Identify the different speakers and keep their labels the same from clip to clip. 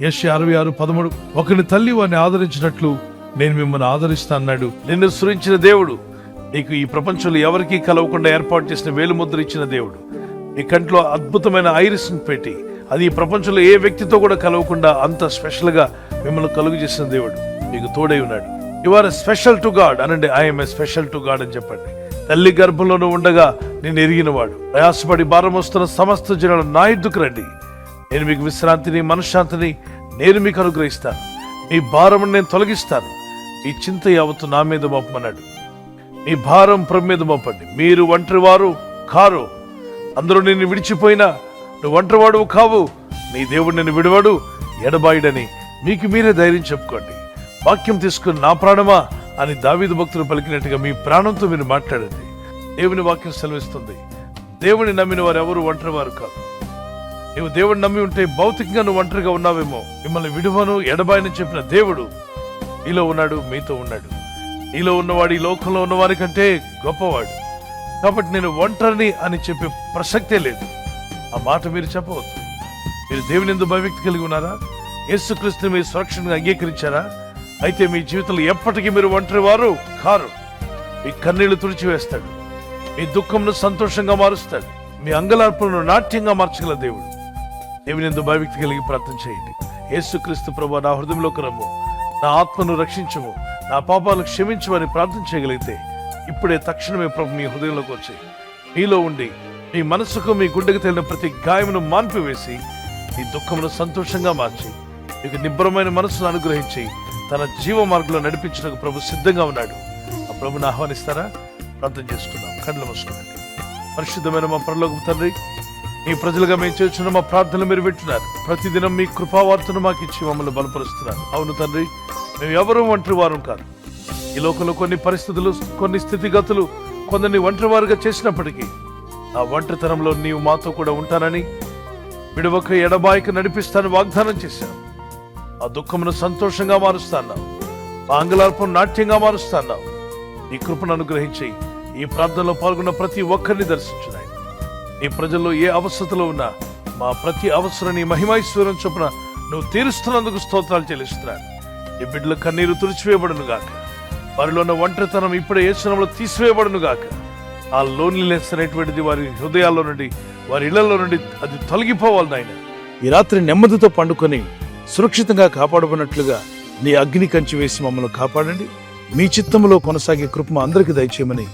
Speaker 1: యెషయా 66:13, ఒకని తల్లి వారిని ఆదరించినట్లు నేను మిమ్మల్ని ఆదరిస్తా అన్నాడు. నిన్ను సృజించిన దేవుడు, నీకు ఈ ప్రపంచంలో ఎవరికీ కలవకుండా ఏర్పాటు చేసిన వేలుముద్ర ఇచ్చిన దేవుడు, నీ కంట్లో అద్భుతమైన ఐరిస్ పెట్టి అది ఈ ప్రపంచంలో ఏ వ్యక్తితో కూడా కలవకుండా అంత స్పెషల్ గా మిమ్మల్ని కలుగు చేసిన దేవుడు మీకు తోడై ఉన్నాడు. You are special to God అనండి. ఐఎమ్ స్పెషల్ టు గాడ్ అని చెప్పండి. తల్లి గర్భంలోనూ ఉండగా నేను ఎరిగిన వాడు. ప్రయాసపడి భారం వస్తున్న సమస్త జనులు నా యుద్ధకు రండి, నేను మీకు విశ్రాంతిని మనశ్శాంతిని నేను మీకు అనుగ్రహిస్తాను. మీ భారం నేను తొలగిస్తాను. ఈ చింత యావత్తు నా మీద మోపమన్నాడు. మీ భారం ప్రభు మీద మోపండి. మీరు ఒంటరి వారు కారు. అందరూ నిన్ను విడిచిపోయినా నువ్వు ఒంటరివాడు కావు. నీ దేవుడు నిన్ను విడివాడు, ఎడబాయుడని మీకు మీరే ధైర్యం చెప్పుకోండి. వాక్యం తీసుకుని నా ప్రాణమా అని దావీదు భక్తులు పలికినట్టుగా మీ ప్రాణంతో మీరు మాట్లాడండి. దేవుని వాక్యం సెలవిస్తుంది, దేవుని నమ్మిన వారు ఎవరు ఒంటరి వారు కాదు. నువ్వు దేవుడిని నమ్మి ఉంటే భౌతికంగా నువ్వు ఒంటరిగా ఉన్నావేమో. మిమ్మల్ని విడువను ఎడబాయని చెప్పిన దేవుడు నీలో ఉన్నాడు, మీతో ఉన్నాడు. నీలో ఉన్నవాడు ఈ లోకంలో ఉన్నవారి కంటే గొప్పవాడు. కాబట్టి నేను ఒంటరిని అని చెప్పే ప్రసక్తే లేదు. ఆ మాట మీరు చెప్పవద్దు. మీరు దేవుని యందు భయభక్తి కలిగి ఉన్నారా? యేసుక్రీస్తుని మీరు సురక్షణగా అంగీకరించారా? అయితే మీ జీవితంలో ఎప్పటికీ మీరు ఒంటరి వారు కారు. మీ కన్నీళ్లు తుడిచివేస్తాడు, మీ దుఃఖంను సంతోషంగా మారుస్తాడు, మీ అంగలార్పులను నాట్యంగా మార్చగల దేవుడు. దేవుని యందు భయభక్తి కలిగి ప్రార్థన చేయండి. యేసుక్రీస్తు ప్రభువా, నా హృదయంలోకి రమ్ము, నా ఆత్మను రక్షించము, నా పాపాలను క్షమించు అని ప్రార్థన చేయగలిగితే ఇప్పుడే తక్షణమే ప్రభు మీ హృదయంలోకి వచ్చి మీలో ఉండి మీ మనసుకు మీ గుండెకు తగిలిన ప్రతి గాయమును మాన్పివేసి మీ దుఃఖమును సంతోషంగా మార్చి మీకు నిబ్బరమైన మనసును అనుగ్రహించి తన జీవ మార్గంలో నడిపించడానికి ప్రభు సిద్ధంగా ఉన్నాడు. ఆ ప్రభుని ఆహ్వానిస్తారా? ప్రార్థన చేసుకుందాం. కళ్ళు మూసుకోండి. పరిశుద్ధమైన మా పరలోకపు తండ్రి, మీ ప్రజలుగా మేము చేస్తున్న మా ప్రార్థనలు మీరు వింటున్నారు. ప్రతిదినం మీ కృపావార్తను మాకు ఇచ్చి మమ్మల్ని బలపరుస్తున్నారు. అవును తండ్రి, మేము ఎవరూ ఒంటరి వారం కాదు. ఈ లోకంలో కొన్ని పరిస్థితులు, కొన్ని స్థితిగతులు కొందరిని ఒంటరివారుగా చేసినప్పటికీ ఆ ఒంటరితనంలో నీవు మాతో కూడా ఉంటానని, విడవక ఎడబాయిక నడిపిస్తానని వాగ్దానం చేశాను. ఆ దుఃఖమును సంతోషంగా మారుస్తాన్నావు, ఆ అంగలార్పం నాట్యంగా మారుస్తాన్నావు. నీ కృపను అనుగ్రహించి ఈ ప్రార్థనలో పాల్గొన్న ప్రతి ఒక్కరిని దర్శించున్నాయి. నీ ప్రజల్లో ఏ అవసరతలో ఉన్నా మా ప్రతి అవసరం నీ మహిమైశ్వరం చొప్పున నువ్వు తీరుస్తున్నందుకు స్తోత్రాలు చెల్లిస్తున్నాను. నీ బిడ్డల కన్నీరు తుడిచివేయబడును గాక. వారిలో ఉన్న ఒంటరితనం ఇప్పుడే యేసు నామములో తీసివేయబడును గాక. ఆ లోన్లీనెస్ అనేటువంటిది వారి హృదయాల్లో నుండి, వారి ఇళ్లలో నుండి అది తొలగిపోవాలి నాయన. ఈ రాత్రి నెమ్మదితో పండుకొని సురక్షితంగా కాపాడబడినట్లుగా నీ అగ్ని కంచి వేసి మమ్మల్ని కాపాడండి. మీ చిత్తములో కొనసాగే కృప అందరికీ దయచేయమని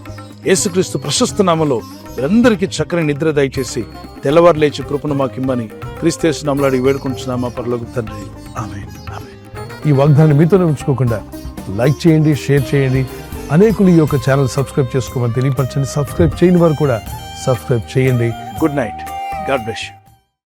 Speaker 1: యేసుక్రీస్తు ప్రశస్త నామములో మీరందరికీ చక్కని నిద్ర దయచేసి తెల్లవారు లేచి కృపను మాకు ఇమ్మని క్రీస్తు యేసు నామములో అడిగి వేడుకుంటున్నామా పరలోకపు తండ్రి. ఆమేన్. ఆమేన్. ఈ వాగ్దానాన్ని మీతోనే ఉంచుకోకుండా లైక్ చేయండి, షేర్ చేయండి. అనేకులు ఈ యొక్క ఛానల్ సబ్స్క్రైబ్ చేసుకోమని తెలియపరచండి. సబ్స్క్రైబ్ చేయని వారు కూడా సబ్స్క్రైబ్ చేయండి. Good night. God bless you.